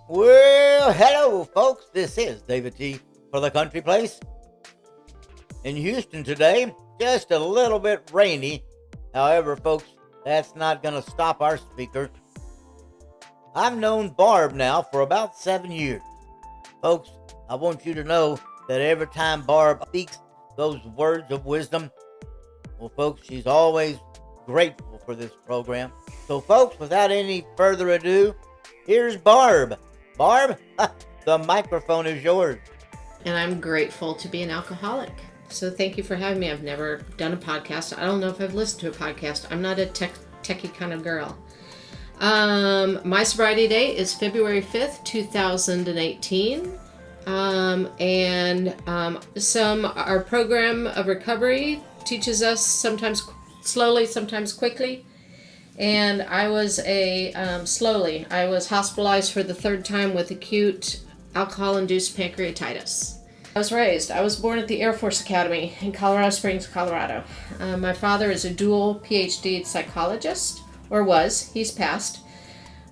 Well, hello, folks. This is David T. for the Country Place. In Houston today, just a little bit rainy. However, folks, that's not going to stop our speaker. I've known Barb now for about 7 years. Folks, I want you to know that every time Barb speaks those words of wisdom, well, folks, she's always grateful for this program. So, folks, without any further ado, here's Barb. Barb, the microphone is yours. And I'm grateful to be an alcoholic. So thank you for having me. I've never done a podcast. I don't know if I've listened to a podcast. I'm not a techie kind of girl. My sobriety date is February 5th, 2018. Our program of recovery teaches us sometimes slowly, sometimes quickly. And I was slowly. I was hospitalized for the third time with acute alcohol-induced pancreatitis. I was born at the Air Force Academy in Colorado Springs, Colorado. My father is a dual PhD psychologist, or was. He's passed.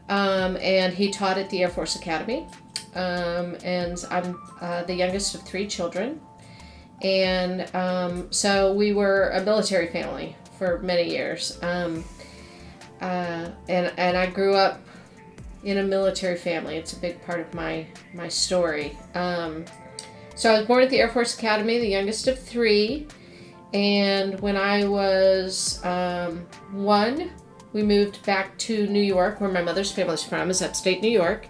And he taught at the Air Force Academy. And I'm the youngest of 3 children. And so we were a military family for many years. And I grew up in a military family. It's a big part of my story. So I was born at the Air Force Academy, the youngest of 3. And when I was 1, we moved back to New York, where my mother's family is from, is upstate New York,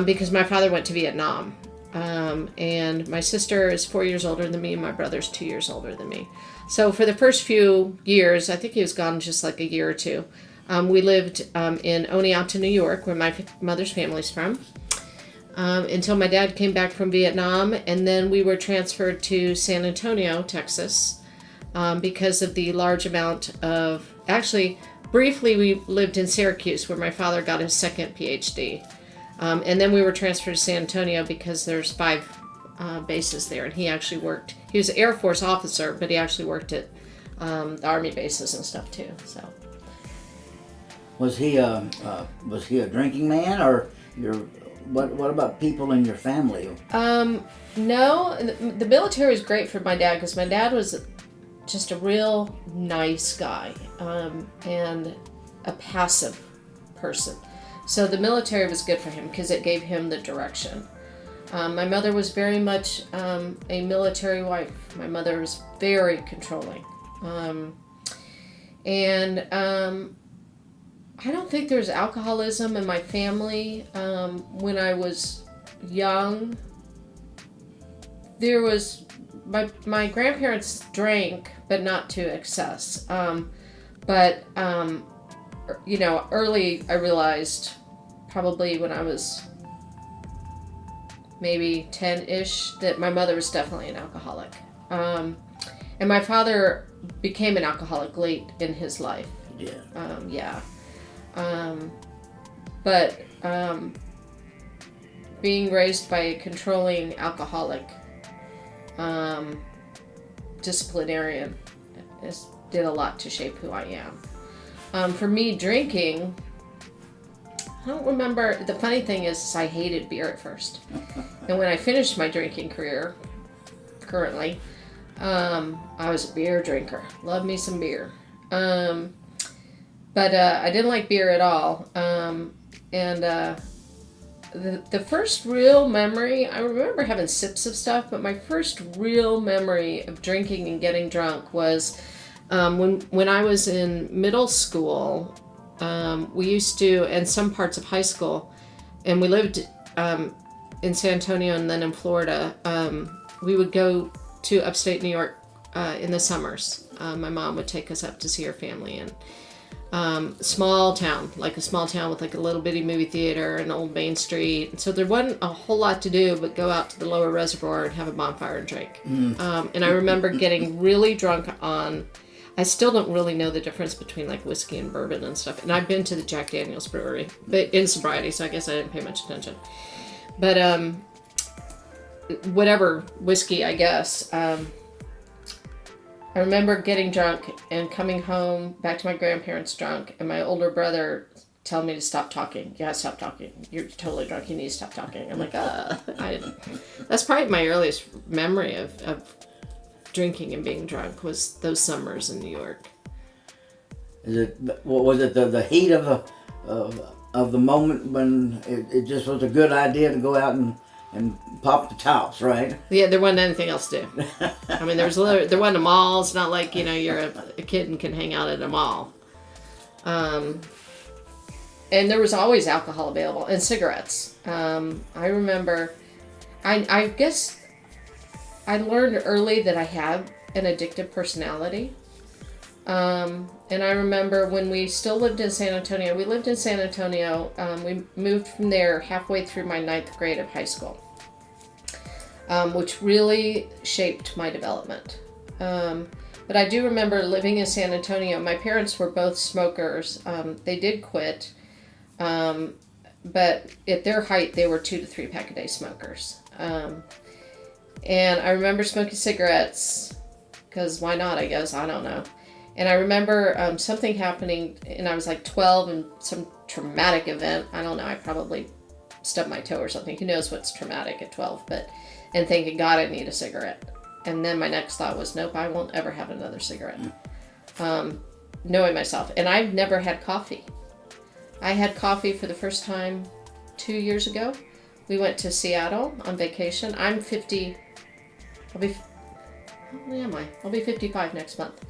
because my father went to Vietnam. And my sister is 4 years older than me, and my brother's 2 years older than me. So for the first few years, I think he was gone just like a year or two, we lived in Oneonta, New York, where my mother's family's from, until my dad came back from Vietnam, and then we were transferred to San Antonio, Texas, because of the large amount of... Actually, briefly, we lived in Syracuse, where my father got his second PhD. And then we were transferred to San Antonio because there's 5 bases there, and he actually worked... He was an Air Force officer, but he actually worked at the Army bases and stuff, too, so... Was he a drinking man, or what about people in your family? No, the military was great for my dad, because my dad was just a real nice guy, and a passive person. So the military was good for him because it gave him the direction. My mother was very much a military wife. My mother was very controlling. I don't think there was alcoholism in my family. When I was young, there was... My grandparents drank, but not to excess. Early I realized, probably when I was maybe 10-ish, that my mother was definitely an alcoholic. And my father became an alcoholic late in his life. Yeah. Being raised by a controlling alcoholic disciplinarian did a lot to shape who I am. For me, drinking, I don't remember. The funny thing is I hated beer at first. And when I finished my drinking career, currently, I was a beer drinker. Love me some beer. But I didn't like beer at all. The first real memory, I remember having sips of stuff, but my first real memory of drinking and getting drunk was when I was in middle school. We used to, and some parts of high school, and we lived in San Antonio and then in Florida, we would go to upstate New York in the summers. My mom would take us up to see her family, and small town with like a little bitty movie theater and old Main Street. So there wasn't a whole lot to do but go out to the lower reservoir and have a bonfire and drink. And I remember getting really drunk on... I still don't really know the difference between like whiskey and bourbon and stuff. And I've been to the Jack Daniel's brewery, but in sobriety, so I guess I didn't pay much attention. But whatever whiskey, I guess. I remember getting drunk and coming home back to my grandparents drunk, and my older brother tell me to stop talking. Yeah, stop talking. You're totally drunk. You need to stop talking. I'm like, that's probably my earliest memory of drinking and being drunk was those summers in New York. Was it the heat of the moment when it just was a good idea to go out and pop the tops, right? Yeah, there wasn't anything else to do. I mean, there wasn't a mall. It's not like, you're a kid and can hang out at a mall. And there was always alcohol available and cigarettes. I remember, I guess I learned early that I had an addictive personality. And I remember when we still lived in San Antonio, we moved from there halfway through my 9th grade of high school, which really shaped my development. But I do remember living in San Antonio. My parents were both smokers. They did quit, but at their height, they were 2 to 3 pack a day smokers. And I remember smoking cigarettes, because why not, I guess, I don't know. And I remember something happening, and I was like 12, and some traumatic event. I don't know, I probably stubbed my toe or something. Who knows what's traumatic at 12, and thinking, God, I need a cigarette. And then my next thought was, nope, I won't ever have another cigarette. Knowing myself. And I've never had coffee. I had coffee for the first time 2 years ago. We went to Seattle on vacation. I'm 50, how old am I? I'll be 55 next month.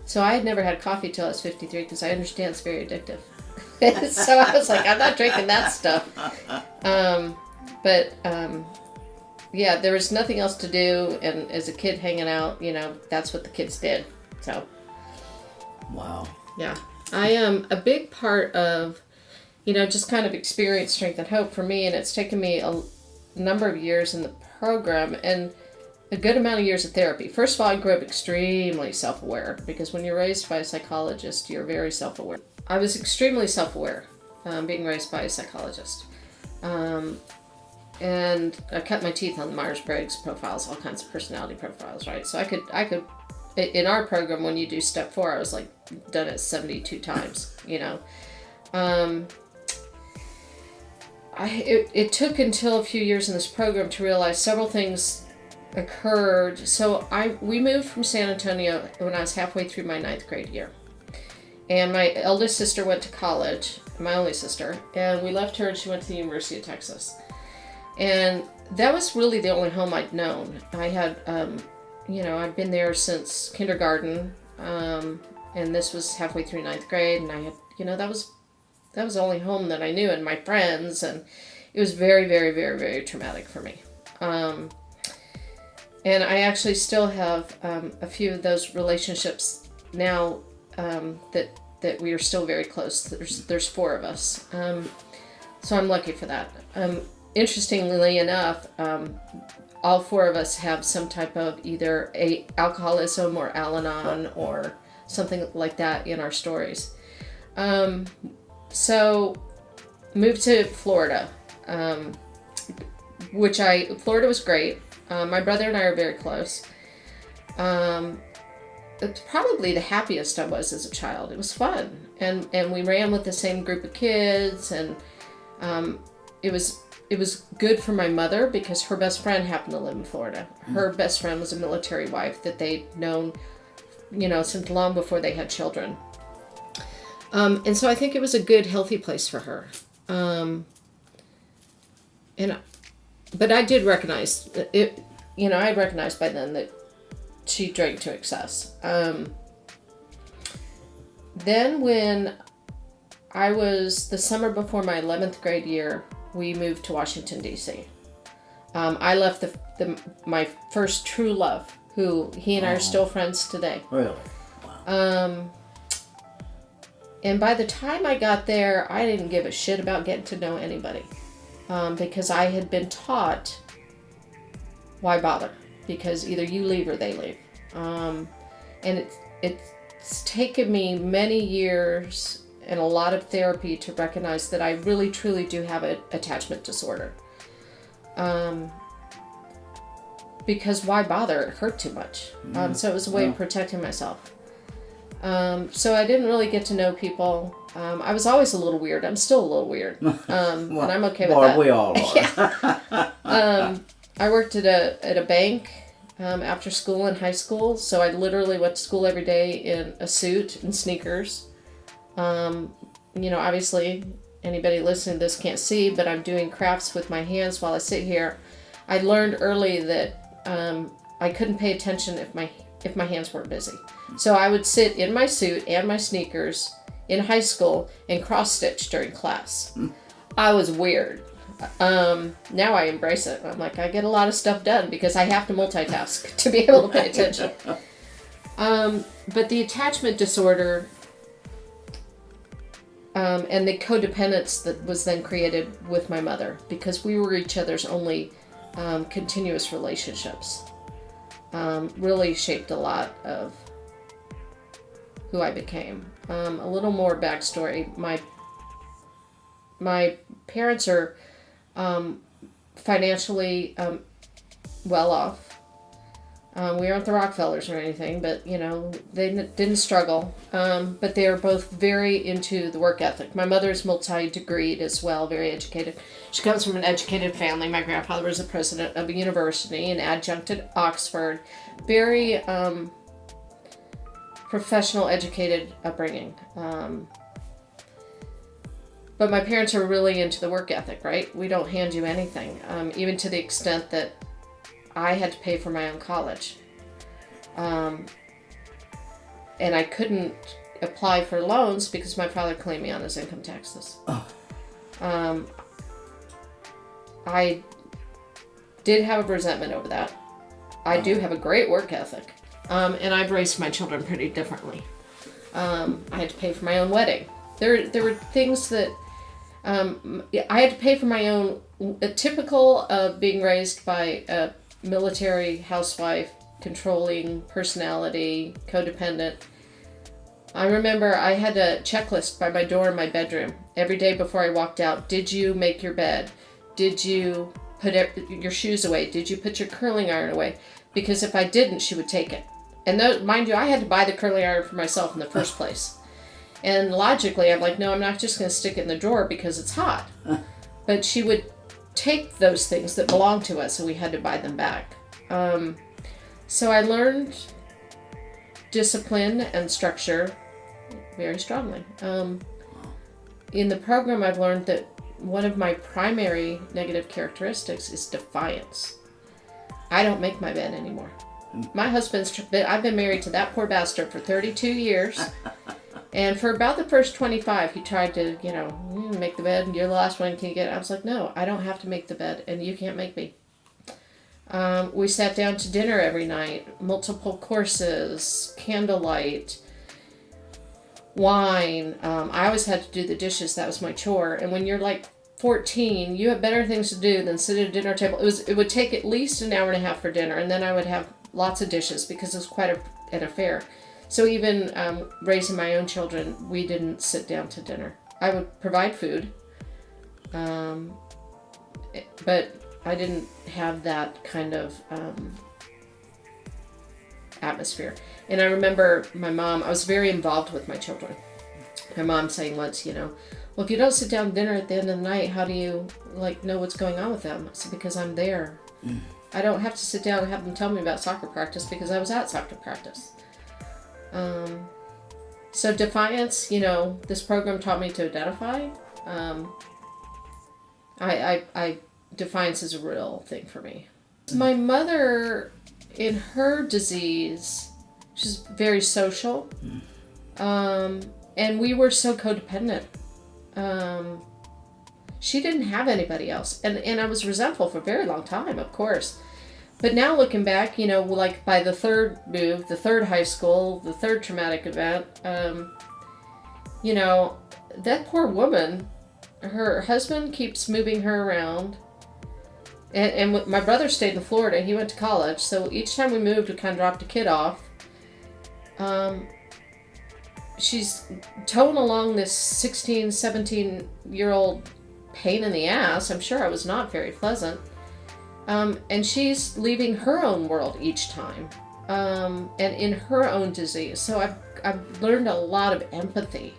So I had never had coffee till I was 53 because I understand it's very addictive. So I was like, I'm not drinking that stuff. Yeah, there was nothing else to do. And as a kid hanging out, that's what the kids did. So. Wow. Yeah. I am a big part of, just kind of experience, strength, and hope for me. And it's taken me a number of years in the program and a good amount of years of therapy. First of all, I grew up extremely self-aware because when you're raised by a psychologist, you're very self-aware. I was extremely self-aware being raised by a psychologist. And I cut my teeth on the Myers-Briggs profiles, all kinds of personality profiles, right? So I could, in our program, when you do step 4, I was like done it 72 times, It took until a few years in this program to realize several things occurred. So we moved from San Antonio when I was halfway through my 9th grade year. And my eldest sister went to college, my only sister, and we left her and she went to the University of Texas. And that was really the only home I'd known. I had, I'd been there since kindergarten, and this was halfway through 9th grade, and I had, that was the only home that I knew, and my friends, and it was very, very, very, very traumatic for me. And I actually still have a few of those relationships now that we are still very close. There's 4 of us, so I'm lucky for that. Interestingly enough, all 4 of us have some type of either alcoholism or Al-Anon or something like that in our stories. So moved to Florida, Florida was great. My brother and I are very close. It's probably the happiest I was as a child. It was fun. And we ran with the same group of kids, and it was good for my mother because her best friend happened to live in Florida. Her best friend was a military wife that they'd known, since long before they had children. And so I think it was a good, healthy place for her. But I did recognize it. I recognized by then that she drank to excess. Then when I was the summer before my 11th grade year, we moved to Washington, D.C. I left my first true love, who he and I are still friends today. Really? Wow. And by the time I got there, I didn't give a shit about getting to know anybody. Because I had been taught, why bother? Because either you leave or they leave. And it's taken me many years and a lot of therapy to recognize that I really, truly do have an attachment disorder. Because why bother? It hurt too much. So it was a way of protecting myself. So I didn't really get to know people. I was always a little weird. I'm still a little weird. And I'm okay with that. We all are. I worked at a bank after school in high school, so I literally went to school every day in a suit and sneakers. Obviously, anybody listening to this can't see, but I'm doing crafts with my hands while I sit here. I learned early that I couldn't pay attention if my hands weren't busy. So I would sit in my suit and my sneakers in high school and cross-stitch during class. I was weird. Now I embrace it. I'm like, I get a lot of stuff done because I have to multitask to be able to pay attention. But the attachment disorder and the codependence that was then created with my mother, because we were each other's only continuous relationships, really shaped a lot of who I became. A little more backstory. My parents are financially well off. We aren't the Rockefellers or anything, but they didn't struggle. But they are both very into the work ethic. My mother's multi-degreed as well, very educated. She comes from an educated family. My grandfather was the president of a university, an adjunct at Oxford. Very professional, educated upbringing. But my parents are really into the work ethic, right? We don't hand you anything, even to the extent that I had to pay for my own college. And I couldn't apply for loans because my father claimed me on his income taxes. I did have a resentment over that. I do have a great work ethic. And I've raised my children pretty differently. I had to pay for my own wedding. There were things that I had to pay for my own, typical of being raised by a military housewife, controlling personality, codependent. I remember I had a checklist by my door in my bedroom every day before I walked out. Did you make your bed? Did you put your shoes away? Did you put your curling iron away? Because if I didn't, she would take it. And mind you, I had to buy the curling iron for myself in the first place. And logically, I'm like, no, I'm not just going to stick it in the drawer because it's hot. But she would take those things that belonged to us, and we had to buy them back. So I learned discipline and structure very strongly. In the program, I've learned that one of my primary negative characteristics is defiance. I don't make my bed anymore. My husband's, I've been married to that poor bastard for 32 years. And for about the first 25, he tried to, make the bed, and you're the last one, can you get it? I was like, no, I don't have to make the bed, and you can't make me. We sat down to dinner every night, multiple courses, candlelight, wine. I always had to do the dishes. That was my chore. And when you're like 14, you have better things to do than sit at a dinner table. It would take at least an hour and a half for dinner, and then I would have lots of dishes because it was quite an affair. So even raising my own children, we didn't sit down to dinner. I would provide food, but I didn't have that kind of atmosphere. And I remember my mom, I was very involved with my children. My mom saying once, well, if you don't sit down to dinner at the end of the night, how do you know what's going on with them? I said, because I'm there. I don't have to sit down and have them tell me about soccer practice because I was at soccer practice. So defiance, this program taught me to identify. Defiance is a real thing for me. My mother, in her disease, she's very social. And we were so codependent. She didn't have anybody else. And I was resentful for a very long time, of course. But now looking back, like by the third move, the third high school, the third traumatic event, that poor woman, her husband keeps moving her around. And my brother stayed in Florida. He went to college. So each time we moved, we kind of dropped a kid off. She's towing along this 16, 17-year-old pain in the ass. I'm sure I was not very pleasant. And she's leaving her own world each time. and in her own disease. So I've learned a lot of empathy.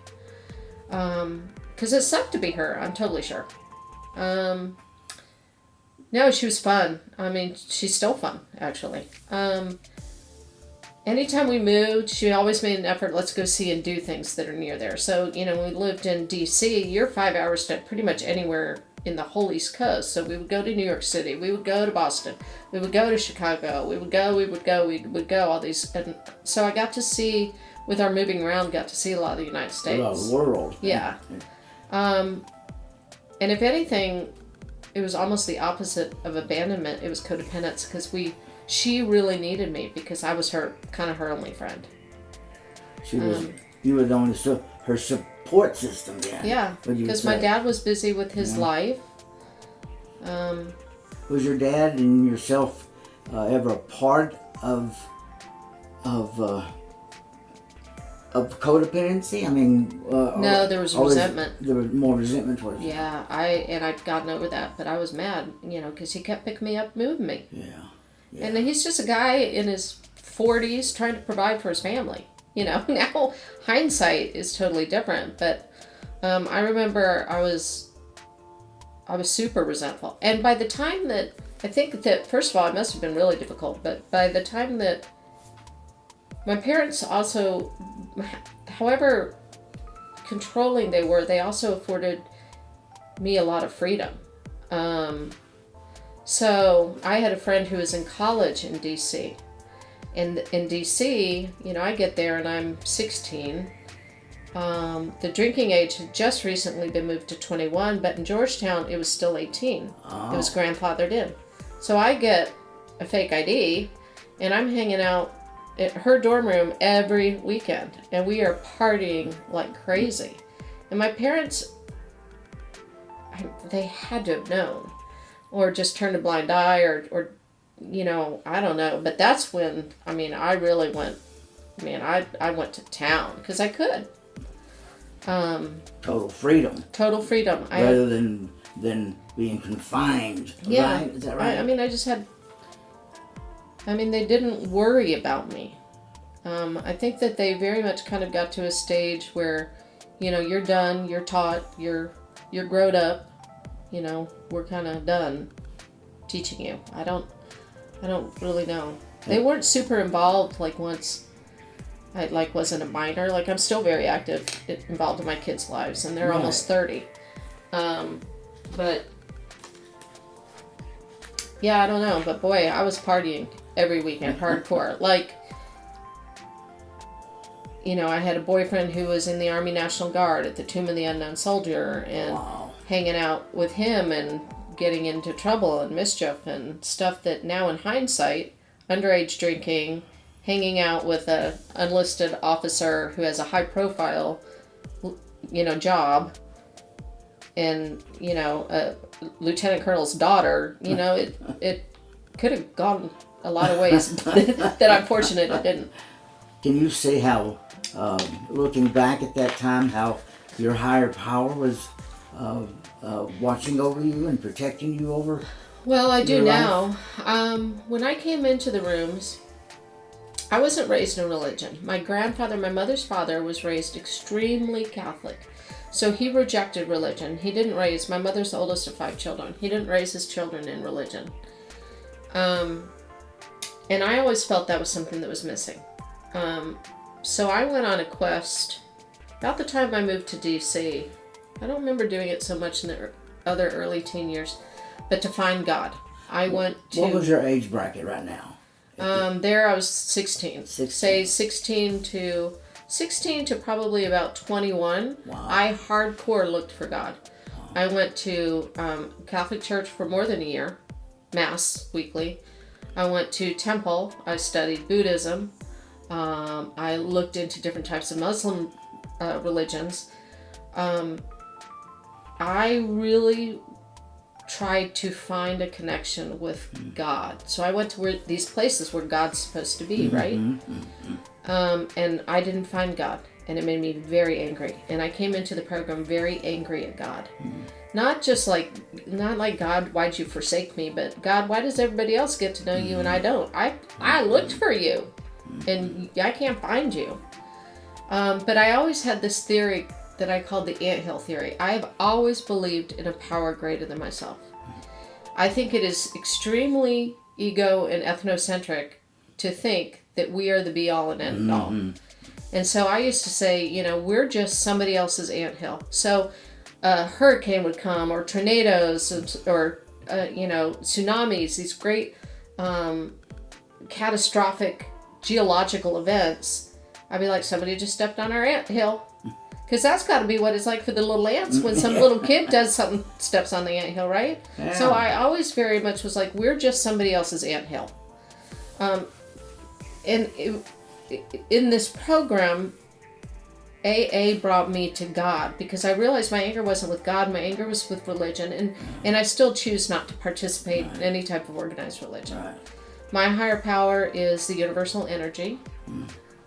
Because it sucked to be her, I'm totally sure. No, she was fun. I mean, she's still fun, actually. Anytime we moved, she always made an effort, let's go see and do things that are near there. So, when we lived in D.C., you're 5 hours to pretty much anywhere in the whole East Coast. So we would go to New York City, we would go to Boston, we would go to Chicago, we would go, all these. And so I got to see, with our moving around, got to see a lot of the United States. A lot of the world. Yeah. And if anything, it was almost the opposite of abandonment. It was codependence, because she really needed me because I was her only friend. She was, you were the only, her support system then. Yeah, because my dad was busy with his life. Was your dad and yourself ever a part of codependency? I mean, no, there was resentment. There was more resentment towards you. Yeah, I'd gotten over that, but I was mad, because he kept picking me up, moving me. Yeah. And he's just a guy in his 40s trying to provide for his family. Now hindsight is totally different, but I remember I was super resentful. And by the time that, I think that, first of all, it must have been really difficult, but by the time that my parents also, however controlling they were, they also afforded me a lot of freedom. So I had a friend who was in college in D.C. And in D.C., I get there and I'm 16. The drinking age had just recently been moved to 21, but in Georgetown, it was still 18. Oh. It was grandfathered in. So I get a fake ID, and I'm hanging out at her dorm room every weekend, and we are partying like crazy. And my parents, they had to have known, or just turned a blind eye, or I don't know. But that's when, I really went, I went to town, because I could. Total freedom. Total freedom. Rather than being confined. Yeah. Right? Is that right? I just had, they didn't worry about me. I think that they very much kind of got to a stage where, you're done, you're taught, you're grown up, we're kind of done teaching you. I don't really know. They weren't super involved, like once I wasn't a minor. Like, I'm still very active, involved in my kids' lives, and they're almost 30. But yeah, I don't know. But boy, I was partying every weekend, hardcore. Like, I had a boyfriend who was in the Army National Guard at the Tomb of the Unknown Soldier, and hanging out with him and getting into trouble and mischief and stuff that now in hindsight, underage drinking, hanging out with a enlisted officer who has a high profile, job, and, a lieutenant colonel's daughter, it could have gone a lot of ways that I'm fortunate it didn't. Can you say how, looking back at that time, how your higher power was watching over you and protecting you over? Well, I do now. When I came into the rooms, I wasn't raised in religion. My grandfather, my mother's father, was raised extremely Catholic. So he rejected religion. He didn't raise, my mother's the oldest of 5 children. He didn't raise his children in religion. And I always felt that was something that was missing. So I went on a quest about the time I moved to D.C. I don't remember doing it so much in the other early teen years, but to find God. I went to... What was your age bracket right now? There I was 16. Say 16 to probably about 21. Wow. I hardcore looked for God. Wow. I went to Catholic church for more than a year, Mass weekly. I went to temple. I studied Buddhism. I looked into different types of Muslim religions. I really tried to find a connection with God. So I went to these places where God's supposed to be, right? And I didn't find God, and it made me very angry. And I came into the program very angry at God. Not like, God, why'd you forsake me? But God, why does everybody else get to know you and I don't? I looked for you. and I can't find you. But I always had this theory that I called the anthill theory. I have always believed in a power greater than myself. I think it is extremely ego and ethnocentric to think that we are the be-all and end-all. And so I used to say, we're just somebody else's anthill. So a hurricane would come, or tornadoes, or tsunamis, these great catastrophic geological events. I'd be like, somebody just stepped on our anthill. Because that's got to be what it's like for the little ants when some little kid does something, steps on the anthill, right? Yeah. So I always very much was like, we're just somebody else's anthill. In this program, AA brought me to God, because I realized my anger wasn't with God, my anger was with religion, and I still choose not to participate in any type of organized religion. Right. My higher power is the universal energy.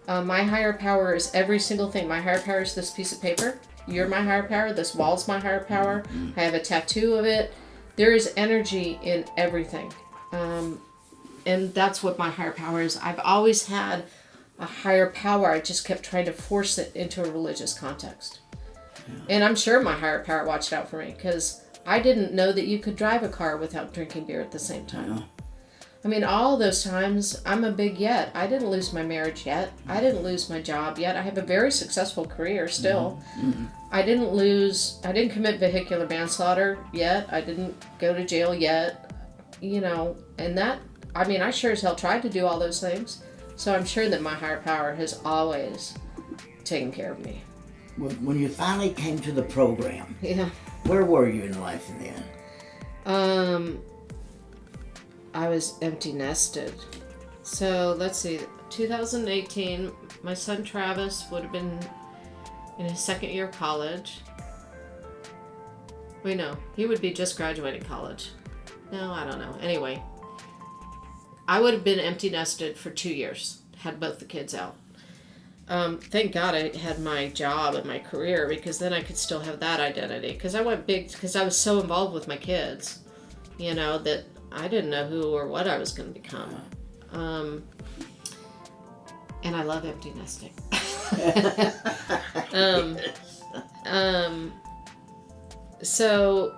My higher power is every single thing. My higher power is this piece of paper. You're my higher power. This wall's my higher power. I have a tattoo of it. There is energy in everything. And that's what my higher power is. I've always had a higher power. I just kept trying to force it into a religious context. Yeah. And I'm sure my higher power watched out for me, because I didn't know that you could drive a car without drinking beer at the same time. Yeah. I mean, all those times, I'm a big yet. I didn't lose my marriage yet. I didn't lose my job yet. I have a very successful career still. I didn't commit vehicular manslaughter yet. I didn't go to jail yet. And that, I sure as hell tried to do all those things. So I'm sure that my higher power has always taken care of me. When you finally came to the program, yeah, where were you in life in the end? I was empty nested. So let's see, 2018, my son Travis would have been in his second year of college. Wait, no, he would be just graduating college. No, I don't know. Anyway, I would have been empty nested for 2 years, had both the kids out. Thank God I had my job and my career, because then I could still have that identity. Because I went big, because I was so involved with my kids, that I didn't know who or what I was going to become. And I love empty nesting. So,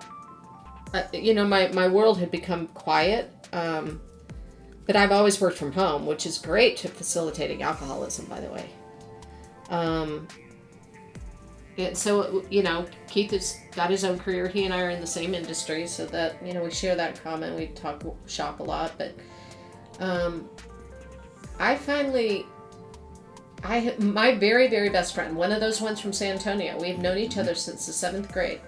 my world had become quiet. But I've always worked from home, which is great to facilitating alcoholism, by the way. And so, Keith has got his own career. He and I are in the same industry, so that, we share that in common. We talk shop a lot, but my very, very best friend, one of those ones from San Antonio, we've known each other since the 7th grade.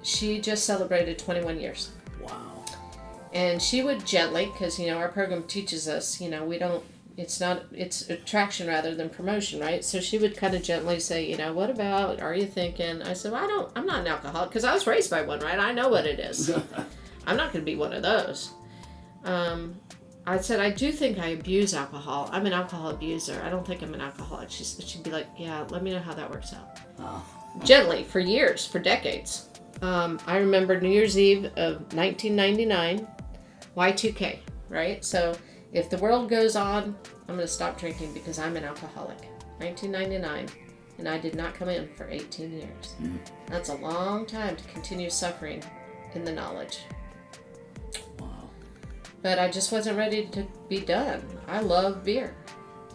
She just celebrated 21 years. Wow. And she would gently, because, our program teaches us, it's attraction rather than promotion, right? So she would kind of gently say, what about, are you thinking? I said, well, I'm not an alcoholic, because I was raised by one, right? I know what it is. I'm not going to be one of those. I said, I do think I abuse alcohol. I'm an alcohol abuser. I don't think I'm an alcoholic. She'd be like, yeah, let me know how that works out. Oh. Gently, for years, for decades. I remember New Year's Eve of 1999, Y2K, right? So if the world goes on, I'm going to stop drinking because I'm an alcoholic. 1999, and I did not come in for 18 years. That's a long time to continue suffering in the knowledge. Wow. But I just wasn't ready to be done. I love beer.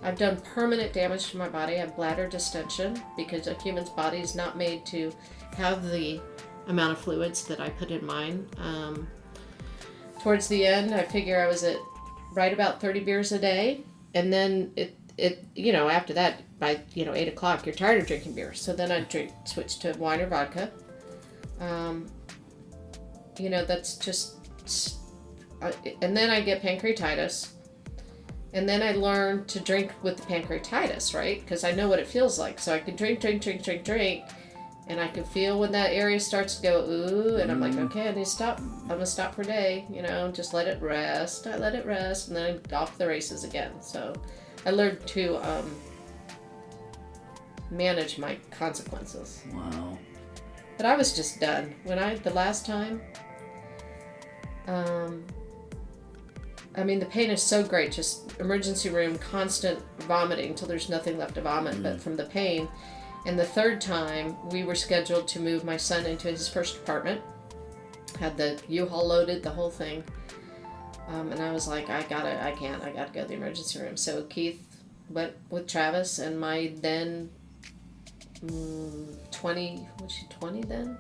I've done permanent damage to my body. I have bladder distension because a human's body is not made to have the amount of fluids that I put in mine. Towards the end, I figure I was at right about 30 beers a day. And then it after that, by, 8 o'clock, you're tired of drinking beer. So then I switch to wine or vodka. That's just, and then I get pancreatitis. And then I learned to drink with the pancreatitis, right? Because I know what it feels like. So I can drink. And I can feel when that area starts to go, ooh, and I'm like, okay, I need to stop. I'm going to stop for a day, just let it rest. I let it rest, and then I'm off the races again. So I learned to manage my consequences. Wow. But I was just done. The last time, I mean, the pain is so great. Just emergency room, constant vomiting till there's nothing left to vomit, but from the pain. And the third time, we were scheduled to move my son into his first apartment. Had the U-Haul loaded, the whole thing. And I was like, I gotta go to the emergency room. So Keith went with Travis and my then 20, was she 20 then?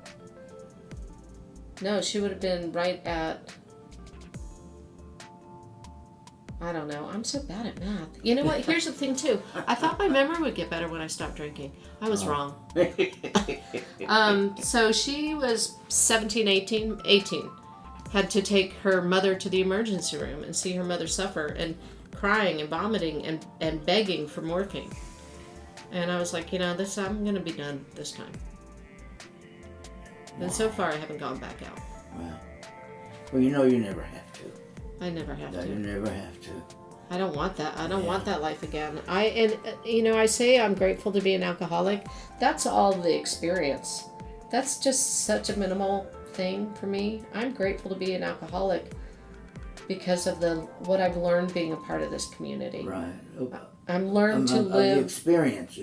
No, she would have been right at, I don't know. I'm so bad at math. You know what? Here's the thing, too. I thought my memory would get better when I stopped drinking. I was wrong. So she was 17, 18. Had to take her mother to the emergency room and see her mother suffer and crying and vomiting and begging for morphine. And I was like, I'm going to be done this time. And so far, I haven't gone back out. Well, you never have to. I never have to. You never have to. I don't want that. I don't want that life again. I say I'm grateful to be an alcoholic. That's all the experience. That's just such a minimal thing for me. I'm grateful to be an alcoholic because of what I've learned being a part of this community. Right. I'm learning to live the experience.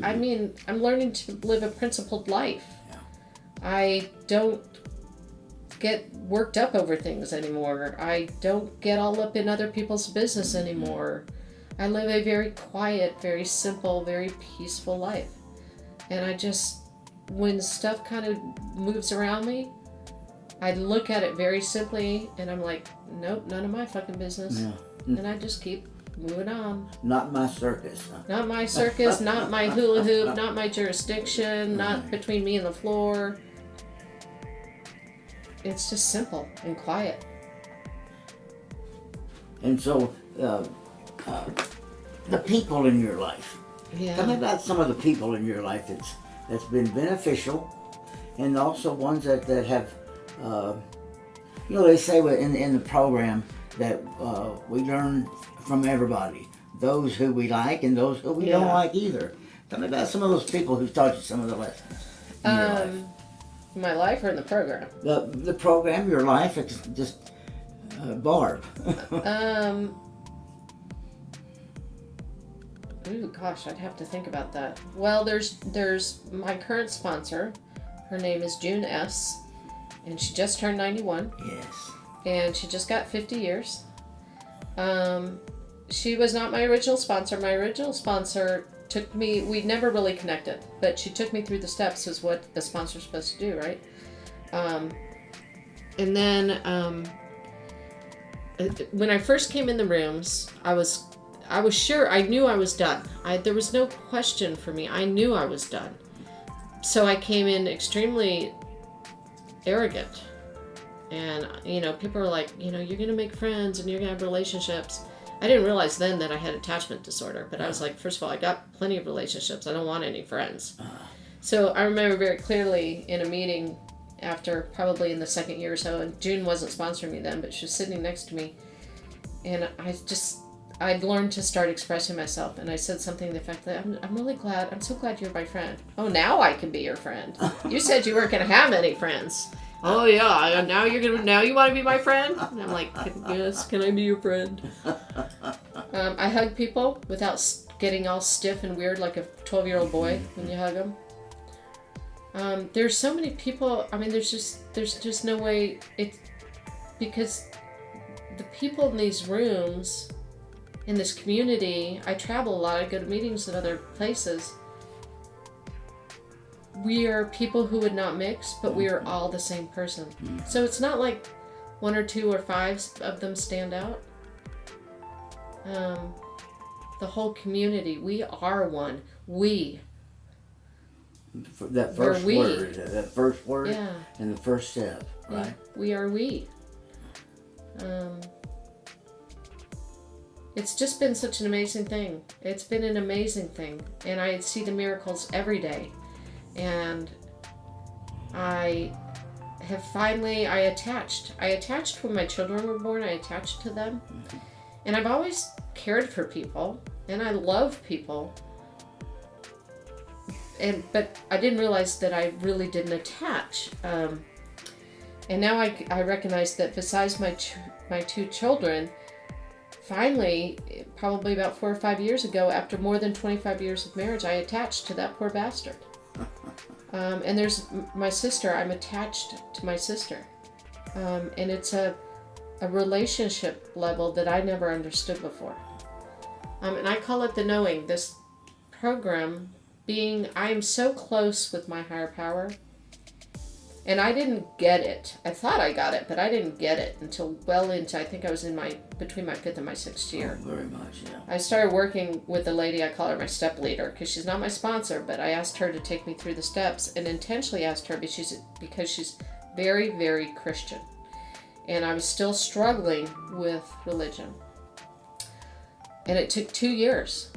I'm learning to live a principled life. Yeah. I don't get worked up over things anymore. I don't get all up in other people's business anymore. I live a very quiet, very simple, very peaceful life. And when stuff kind of moves around me, I look at it very simply and I'm like, nope, none of my fucking business. Yeah. And I just keep moving on. Not my circus. Huh? Not my circus, not my hula hoop, not my jurisdiction, not between me and the floor. It's just simple and quiet. And so, the people in your life. Yeah. Tell me about some of the people in your life that's been beneficial, and also ones that have, they say in the program that we learn from everybody. Those who we like and those who we don't like either. Tell me about some of those people who taught you some of the lessons in your life. My life or in the program? The program, your life, it's just Barb. Ooh, gosh, I'd have to think about that. Well, there's my current sponsor. Her name is June S. And she just turned 91. Yes. And she just got 50 years. She was not my original sponsor. My original sponsor took me, we never really connected, but she took me through the steps is what a sponsor's supposed to do, right? And then when I first came in the rooms, I was sure, I knew I was done. There was no question for me. I knew I was done. So I came in extremely arrogant. And, people were like, you're going to make friends and you're going to have relationships. I didn't realize then that I had attachment disorder, but I was like, first of all, I got plenty of relationships. I don't want any friends. So I remember very clearly in a meeting after probably in the second year or so, and June wasn't sponsoring me then, but she was sitting next to me. And I'd learned to start expressing myself. And I said something to the effect that I'm so glad you're my friend. Oh, now I can be your friend. You said you weren't going to have any friends. Oh yeah, now you want to be my friend? And I'm like, yes, can I be your friend? I hug people without getting all stiff and weird like a 12-year-old boy when you hug them. There's so many people. I mean, there's just no way because the people in these rooms, in this community, I travel a lot. I go to meetings in other places. We are people who would not mix, but we are all the same person. So it's not like one or two or five of them stand out. The whole community, we are one. We. That first word, yeah. And the first step, right? Yeah. We are we. It's just been such an amazing thing. It's been an amazing thing. And I see the miracles every day. And I attached when my children were born. I attached to them. And I've always cared for people. And I love people. But I didn't realize that I really didn't attach. And now I recognize that besides my two children, finally, probably about 4 or 5 years ago, after more than 25 years of marriage, I attached to that poor bastard. And there's my sister. I'm attached to my sister. And it's a relationship level that I never understood before. And I call it the knowing. This program being, I am so close with my higher power. And I didn't get it. I thought I got it, but I didn't get it until well into, I think I was in between my 5th and my 6th year. Oh, very much, yeah. I started working with a lady, I call her my step leader, because she's not my sponsor, but I asked her to take me through the steps, and intentionally asked her because she's very, very Christian. And I was still struggling with religion. And it took 2 years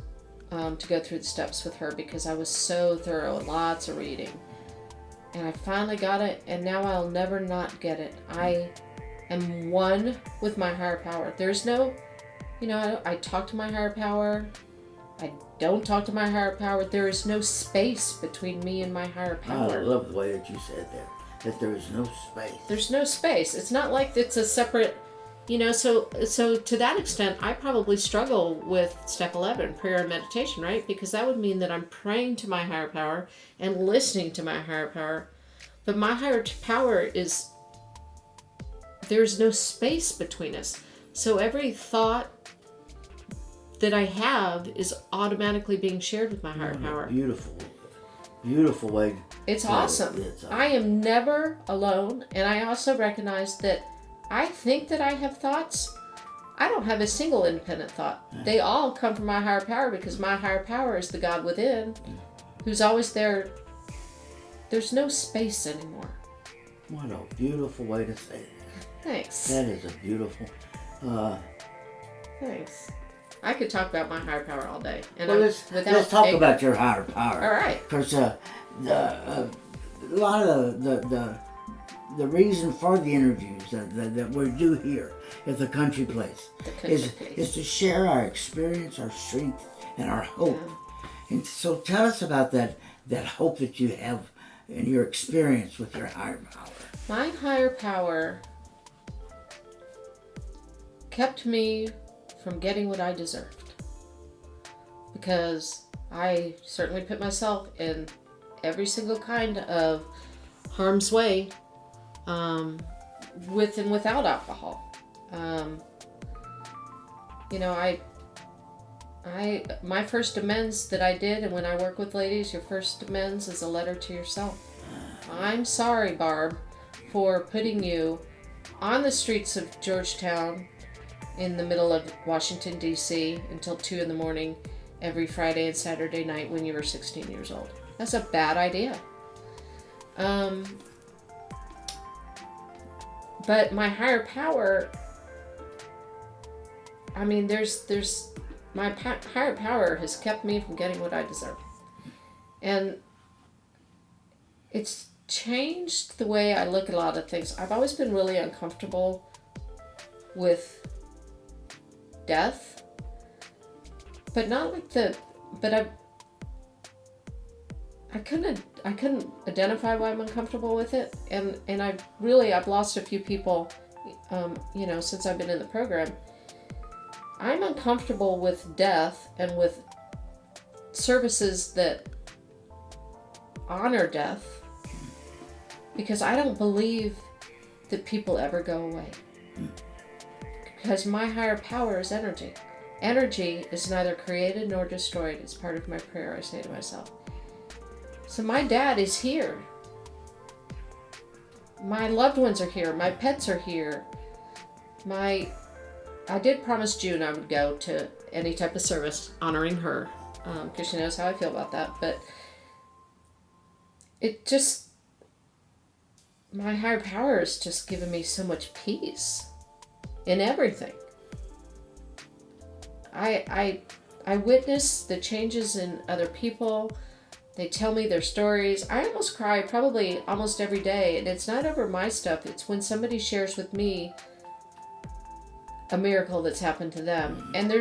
to go through the steps with her because I was so thorough, lots of reading. And I finally got it, and now I'll never not get it. I am one with my higher power. There's no, I talk to my higher power. I don't talk to my higher power. There is no space between me and my higher power. I love the way that you said that there is no space. There's no space. It's not like it's a separate, so to that extent, I probably struggle with step 11, prayer and meditation, right? Because that would mean that I'm praying to my higher power and listening to my higher power. But my higher power there's no space between us. So every thought that I have is automatically being shared with my higher power. Beautiful way. It's awesome. I am never alone. And I also recognize that I think that I have thoughts. I don't have a single independent thought. They all come from my higher power because my higher power is the God within who's always there. There's no space anymore. What a beautiful way to say that. Thanks. That is a beautiful... Thanks. I could talk about my higher power all day. And well, let's talk about your higher power. All right. Because a lot of the reason for the interviews that we do here at the Country Place is to share our experience, our strength, and our hope. Yeah. And so tell us about that hope that you have in your experience with your higher power. My higher power kept me from getting what I deserved. Because I certainly put myself in every single kind of harm's way with and without alcohol. My first amends that I did, and when I work with ladies, your first amends is a letter to yourself. I'm sorry, Barb, for putting you on the streets of Georgetown in the middle of Washington, D.C. until 2 in the morning every Friday and Saturday night when you were 16 years old. That's a bad idea. But my higher power, my higher power has kept me from getting what I deserve. And it's changed the way I look at a lot of things. I've always been really uncomfortable with death, but not like I couldn't identify why I'm uncomfortable with it, and I've lost a few people, since I've been in the program. I'm uncomfortable with death and with services that honor death because I don't believe that people ever go away. Because my higher power is energy. Energy is neither created nor destroyed. It's part of my prayer, I say to myself. So my dad is here. My loved ones are here. My pets are here. I did promise June I would go to any type of service honoring her, because she knows how I feel about that. But my higher power has just given me so much peace in everything. I witness the changes in other people. They tell me their stories. I almost cry probably almost every day, and it's not over my stuff. It's when somebody shares with me a miracle that's happened to them. And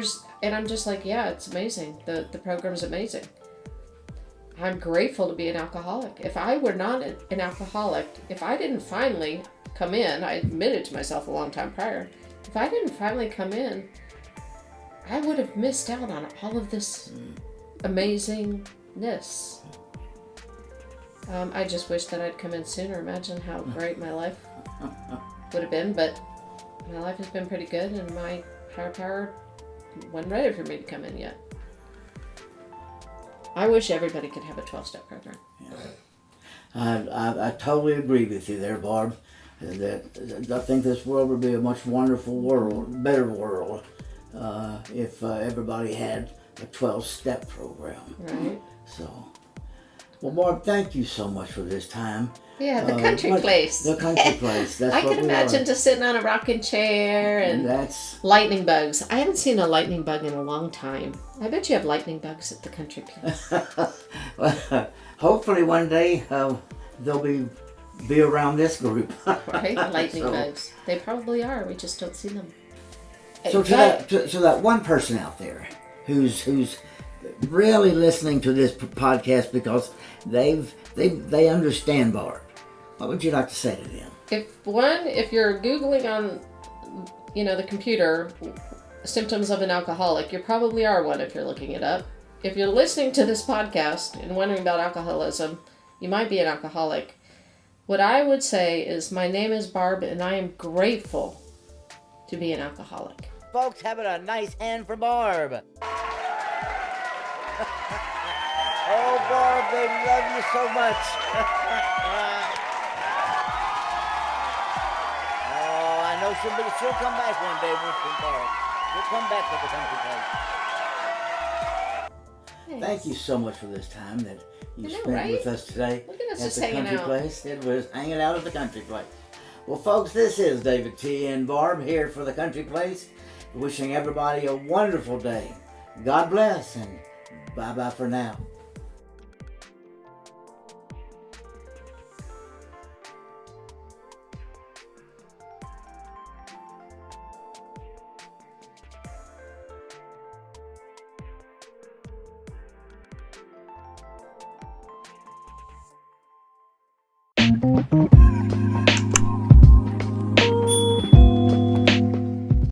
I'm just like, yeah, it's amazing. The program's amazing. I'm grateful to be an alcoholic. If I were not an alcoholic, if I didn't finally come in, I admitted to myself a long time prior, if I didn't finally come in, I would have missed out on all of this amazingness. I just wish that I'd come in sooner. Imagine how great my life would have been, but my life has been pretty good, and my higher power wasn't ready for me to come in yet. I wish everybody could have a 12-step program. I totally agree with you there, Barb. That I think this world would be a much wonderful world, better world, if everybody had a 12-step program. Right. So, well, Barb, thank you so much for this time. Yeah, the country place. The country place. That's I what can we imagine are. just sitting on a rocking chair and That's lightning bugs. I haven't seen a lightning bug in a long time. I bet you have lightning bugs at the country place. hopefully one day they'll be around this group. Right? Lightning So- bugs. They probably are. We just don't see them. So to that one person out there who's really listening to this podcast because they understand Barb, what would you like to say to them? If you're Googling on, the computer, symptoms of an alcoholic, you probably are one if you're looking it up. If you're listening to this podcast and wondering about alcoholism, you might be an alcoholic. What I would say is, my name is Barb, and I am grateful to be an alcoholic. Folks, have it a nice hand for Barb. Oh, Barb, they love you so much. Oh, I know she'll come back one day, won't she, Barb? She'll come back to the country place. Thank you so much for this time that you I know, spent right? with us today Look at us at just the hanging country out. place. It was hanging out at the country place. Well, folks, this is David T. and Barb here for the country place, wishing everybody a wonderful day. God bless, and bye-bye for now.